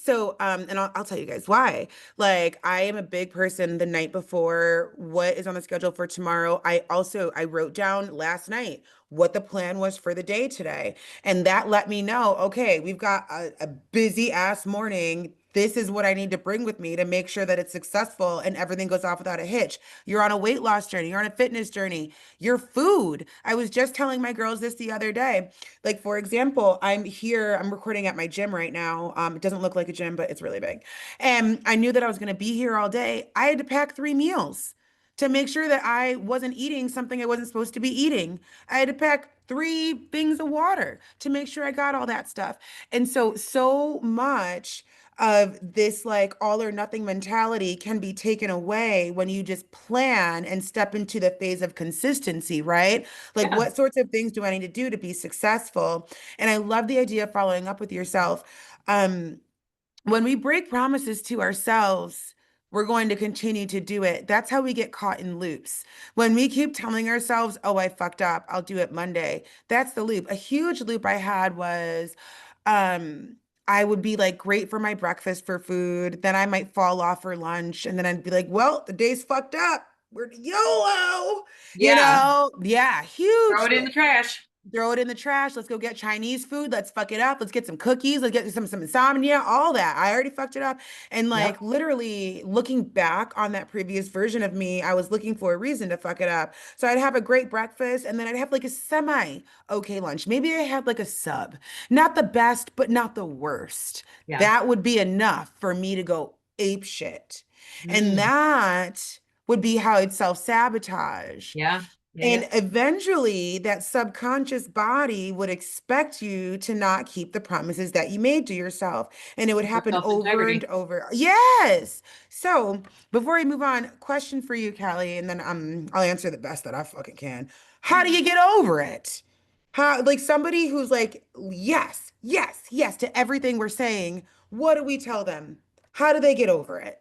So, and I'll tell you guys why. Like, I am a big person the night before what is on the schedule for tomorrow. I wrote down last night what the plan was for the day today. And that let me know, okay, we've got a busy ass morning. This is what I need to bring with me to make sure that it's successful and everything goes off without a hitch. You're on a weight loss journey, you're on a fitness journey. Your food. I was just telling my girls this the other day. Like, for example, I'm recording at my gym right now. It doesn't look like a gym, but it's really big. And I knew that I was going to be here all day. I had to pack 3 meals to make sure that I wasn't eating something I wasn't supposed to be eating. I had to pack 3 things of water to make sure I got all that stuff. And so much of this like all or nothing mentality can be taken away when you just plan and step into the phase of consistency, right? Like, Yeah. what sorts of things do I need to do to be successful? And I love the idea of following up with yourself. Um, when we break promises to ourselves, we're going to continue to do it. That's how we get caught in loops. When we keep telling ourselves, oh, I fucked up, I'll do it Monday. That's the loop. A huge loop I had was um I would be like great for my breakfast for food, then I might fall off for lunch, and then I'd be like, well, the day's fucked up. We're YOLO. Yeah. Yeah, Throw huge it in the trash. throw it in the trash. Let's go get Chinese food. Let's fuck it up. Let's get some cookies. Let's get some insomnia, all that. I already fucked it up. And like Yep. literally looking back on that previous version of me, I was looking for a reason to fuck it up. So I'd have a great breakfast and then I'd have like a semi okay lunch. Maybe I had like a sub. Not the best, but not the worst. Yeah. That would be enough for me to go ape shit. And Mm. that would be how I'd self-sabotage. Yeah. Yeah. Yeah. And eventually, that subconscious body would expect you to not keep the promises that you made to yourself. And it would For happen over and self-integrity. over. Yes. So before we move on, question for you, Callie, and then I'll answer the best that I fucking can. How do you get over it? How, like somebody who's like, yes, yes, yes to everything we're saying, what do we tell them? How do they get over it?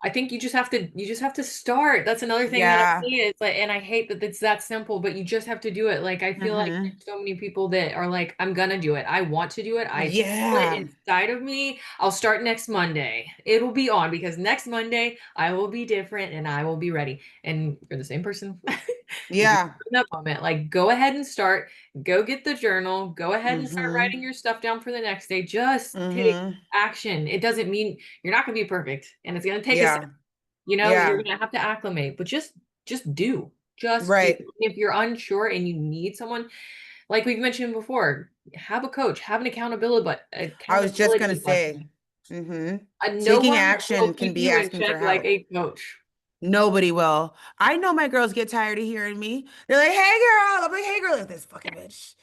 I think you just have to start. That's another thing that I Yeah. see is like, and I hate that it's that simple, but you just have to do it. Like I feel like Mm-hmm. there's so many people that are like, I'm gonna do it. I want to do it. I feel it Yeah. inside of me. I'll start next Monday. It'll be on because next Monday I will be different and I will be ready. And you're the same person. You're in Yeah. that moment. Like go ahead and start. Go get the journal. Go ahead and start writing Mm-hmm. your stuff down for the next day. Just take Mm-hmm. action. It doesn't mean you're not going to be perfect and it's going to take a Yeah. second. You're Yeah. going to have to acclimate, but just do. Just do. Right. If you're unsure and you need someone, like we've mentioned before, have a coach, have an I was just gonna accountability say, partner. hmm No taking one will action can keep be you in asking check for like help. a coach. Nobody will. I know my girls get tired of hearing me. They're like, "Hey, girl." I'm like, "Hey, girl, like this fucking bitch."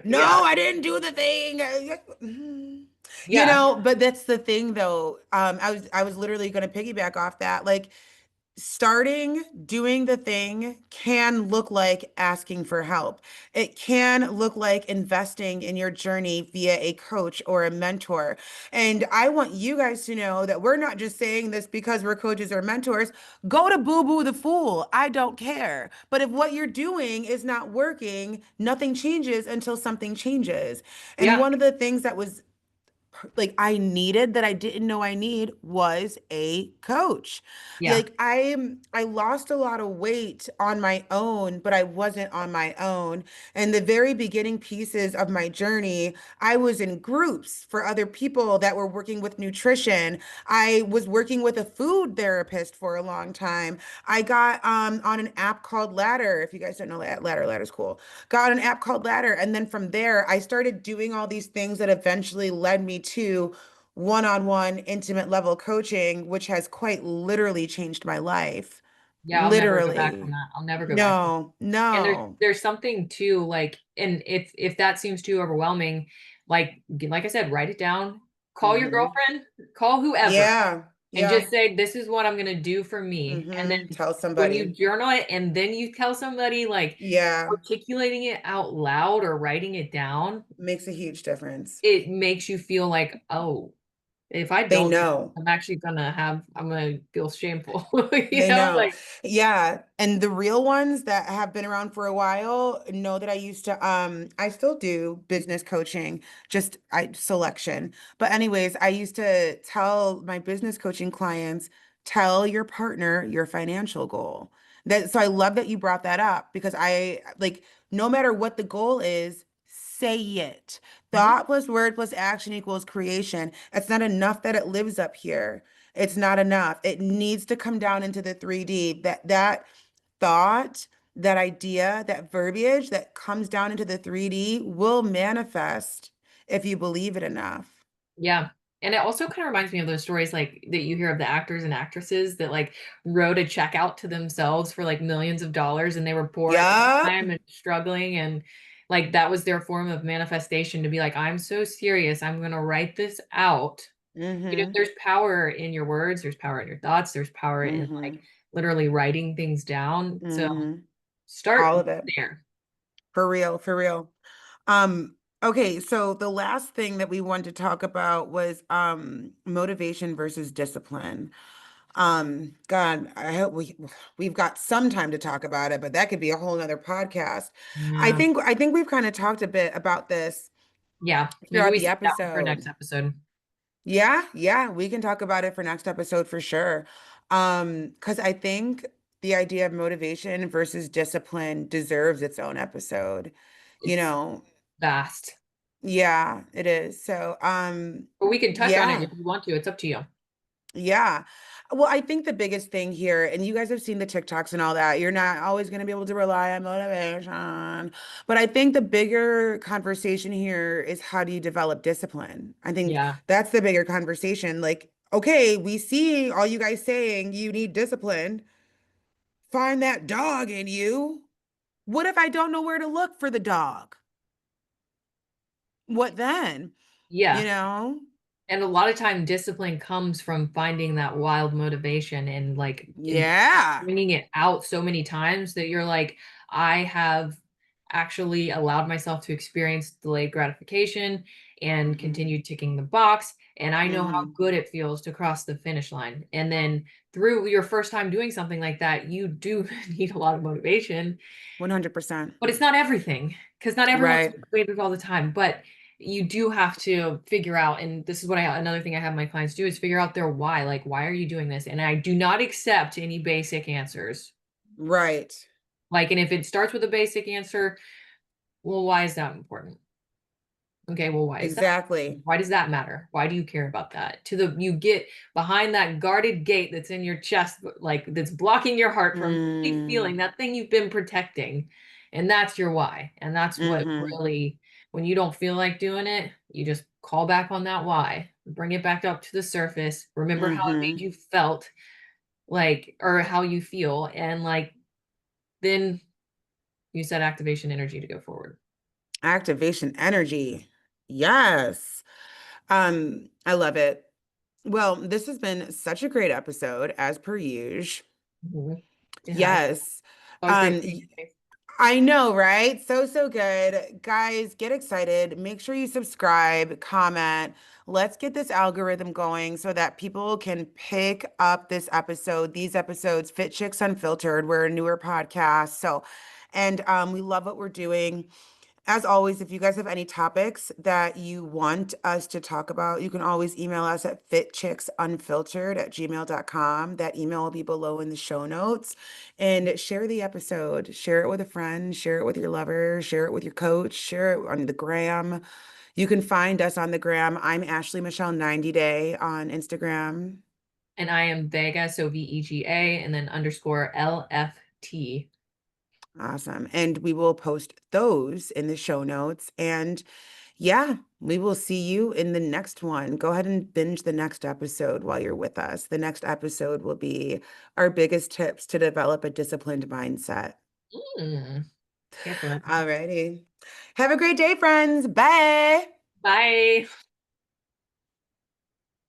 No, Yeah. I didn't do the thing. Mhm. Yeah. But that's the thing though. I was literally gonna piggyback off that. Like starting doing the thing can look like asking for help. It can look like investing in your journey via a coach or a mentor. And I want you guys to know that we're not just saying this because we're coaches or mentors. Go to Boo Boo the Fool. I don't care. But if what you're doing is not working, nothing changes until something changes. And Yeah. one of the things that was like I needed that I didn't know I need was a coach. Yeah. Like I lost a lot of weight on my own, but I wasn't on my own. And the very beginning pieces of my journey, I was in groups for other people that were working with nutrition. I was working with a food therapist for a long time. I got on an app called Ladder. If you guys don't know Ladder's cool. Got an app called Ladder. And then from there, I started doing all these things that eventually led me to one-on-one intimate level coaching, which has quite literally changed my life. Yeah. I'll never go back from Literally. that. I'll never go back. No, And there's no. there's something too, like, and if that seems too overwhelming, like I said, write it down, call your Hmm. girlfriend, call whoever, Yeah. and just Yeah. say, this is what I'm gonna do for me. And then Tell when you somebody. journal it and then you tell somebody, like Yeah. articulating it out loud or writing it down, Makes a huge difference. it makes you feel like, oh. If I They don't, know. I'm gonna feel shameful, They know. like, Yeah. And the real ones that have been around for a while know that I still do business coaching, just I selection. But anyways, I used to tell my business coaching clients, tell your partner your financial goal. That so I love that you brought that up because I like no matter what the goal is, say it. mhm. Thought plus word plus action equals creation. It's not enough that it lives up here. It's not enough. It needs to come down into the 3D. That thought, that idea, that verbiage that comes down into the 3D will manifest if you believe it enough. Yeah. And it also kind of reminds me of those stories like that you hear of the actors and actresses that like wrote a check out to themselves for like millions of dollars and they were poor at the Yup. time and struggling and like that was their form of manifestation to be like, I'm so serious, I'm gonna write this out. Mm-hmm. There's power in your words, there's power in your thoughts, there's power in like Mm-hmm. literally writing things down. So Mm-hmm. start All of it. there. For real, for real. Um, okay, so the last thing that we wanted to talk about was motivation versus discipline. God, I hope we've got some time to talk about it, but that could be a whole nother podcast. Yeah. I think we've kind of talked a bit about this Yeah. Maybe throughout we the save that one for next episode. episode. Yeah, yeah, we can talk about it for next episode for sure. Because I think the idea of motivation versus discipline deserves its own episode. You It's know, vast. yeah, it is. But we can touch on it Yeah. if you want to. It's up to you. Yeah. Well, I think the biggest thing here, and you guys have seen the TikToks and all that, you're not always going to be able to rely on motivation. But I think the bigger conversation here is how do you develop discipline? I think Yeah. that's the bigger conversation. Like, okay, we see all you guys saying you need discipline. Find that dog in you. What if I don't know where to look for the dog? What then? You Yeah. know? And a lot of time discipline comes from finding that wild motivation and like in Yeah. bringing it out so many times that you're like, I have actually allowed myself to experience delayed gratification and Hmm. continue ticking the box. And I know how Hmm. good it feels to cross the finish line. And then through your first time doing something like that, you do need a lot of motivation. 100%. But it's not everything because not everyone's Right. motivated all the time. But you do have to figure out, and this is what another thing I have my clients do is figure out their why. Like, why are you doing this? And I do not accept any basic answers. Right. Like, and if it starts with a basic answer, well, why is that important? Okay, well, why is that? Exactly. Why does that matter? Why do you care about that? You get behind that guarded gate that's in your chest, like that's blocking your heart from really Mm. feeling that thing you've been protecting. And that's your why. And that's what Hmm. really, when you don't feel like doing it, you just call back on that why, bring it back up to the surface. Remember how it made Hmm. you felt like, or how you feel. And like, then you set activation energy to go forward. Activation energy. Yes. I love it. Well, this has been such a great episode, as per usual. Mhm. It has Yes. always great Um, seeing you. I know, right? So, so good. Guys, get excited. Make sure you subscribe, comment. Let's get this algorithm going so that people can pick up this episode, these episodes, Fit Chicks Unfiltered. We're a newer podcast. And we love what we're doing. As always, if you guys have any topics that you want us to talk about, you can always email us at fitchicksunfiltered@gmail.com. That email will be below in the show notes. And share the episode. Share it with a friend, share it with your lover, share it with your coach, share it on the gram. You can find us on the gram. I'm Ashley Michelle 90 Day on Instagram. And I am Vega, so VEGA, and then underscore LFT. Awesome. And we will post those in the show notes. And yeah, we will see you in the next one. Go ahead and binge the next episode while you're with us. The next episode will be our biggest tips to develop a disciplined mindset. Mm, can't for it. Alrighty. Have a great day, friends. Bye. Bye.